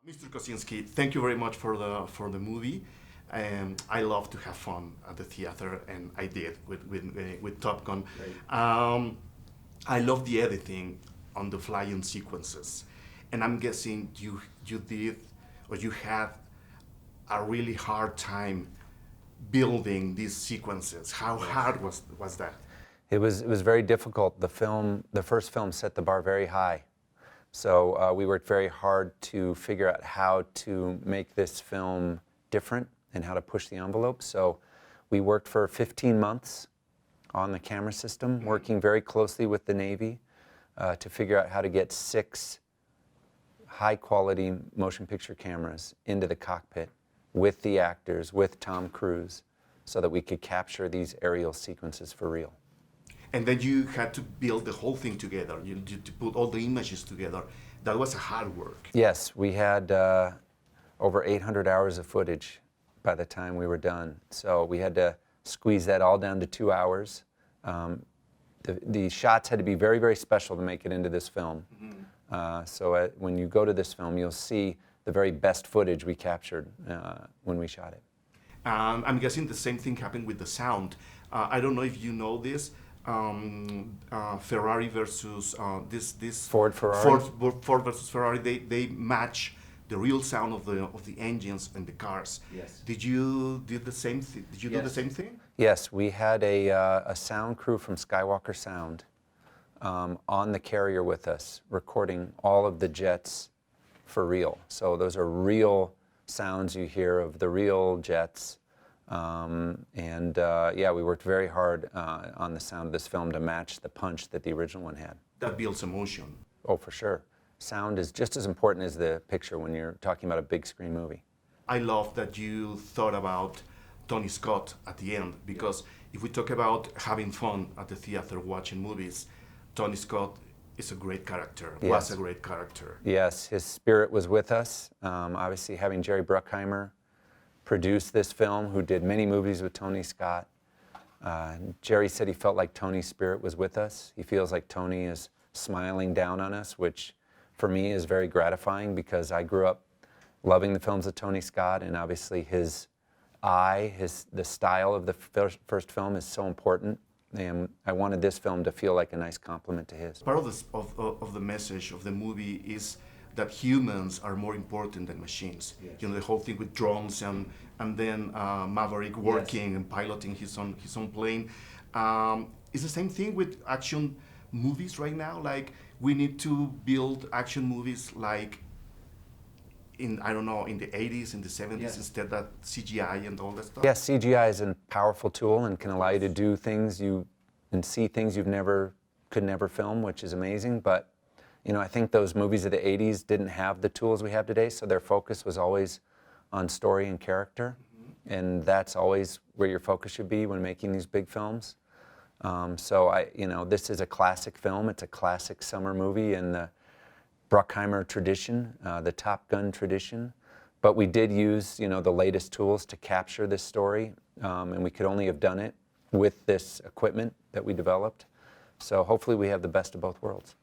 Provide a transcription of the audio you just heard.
Mr. Kosinski, thank you very much for the movie. I love to have fun at the theater, and I did with Top Gun. I love the editing on the flying sequences, and I'm guessing you did, or you had a really hard time building these sequences. How hard was that? It was very difficult. The first film set the bar very high. So we worked very hard to figure out how to make this film different and how to push the envelope. So we worked for 15 months on the camera system, working very closely with the Navy to figure out how to get 6 high-quality motion picture cameras into the cockpit with the actors, with Tom Cruise, so that we could capture these aerial sequences for real. And then you had to build the whole thing together, to put all the images together. That was hard work. Yes, we had over 800 hours of footage by the time we were done. So we had to squeeze that all down to 2 hours. The shots had to be very, very special to make it into this film. So when you go to this film, you'll see the very best footage we captured when we shot it. I'm guessing the same thing happened with the sound. I don't know if you know this. Ferrari versus this Ford Ferrari. Ford versus Ferrari. They match the real sound of the engines and the cars. Yes. Did you do the same thing? Did you do the same thing? Yes, we had a sound crew from Skywalker Sound on the carrier with us, recording all of the jets for real. So those are real sounds you hear of the real jets. Yeah, we worked very hard on the sound of this film to match the punch that the original one had. That builds emotion. Oh, for sure. Sound is just as important as the picture when you're talking about a big screen movie. I love that you thought about Tony Scott at the end, because if we talk about having fun at the theater watching movies, Tony Scott is a great character, was a great character. Yes, his spirit was with us. Obviously, having Jerry Bruckheimer produce this film, who did many movies with Tony Scott. Jerry said he felt like Tony's spirit was with us. He feels like Tony is smiling down on us, which for me is very gratifying, because I grew up loving the films of Tony Scott, and obviously his eye, the style of the first film is so important, and I wanted this film to feel like a nice compliment to his. Part of the message of the movie is that humans are more important than machines. Yes. You know, the whole thing with drones and then Maverick working and piloting his own plane. It's the same thing with action movies right now. Like, we need to build action movies like in the 80s, in the 70s, instead of CGI and all that stuff. Yes, CGI is a powerful tool and can allow you to do things and see things could never film, which is amazing. But you know, I think those movies of the 80s didn't have the tools we have today, so their focus was always on story and character, and that's always where your focus should be when making these big films. This is a classic film. It's a classic summer movie in the Bruckheimer tradition, the Top Gun tradition. But we did use, the latest tools to capture this story, and we could only have done it with this equipment that we developed. So hopefully we have the best of both worlds.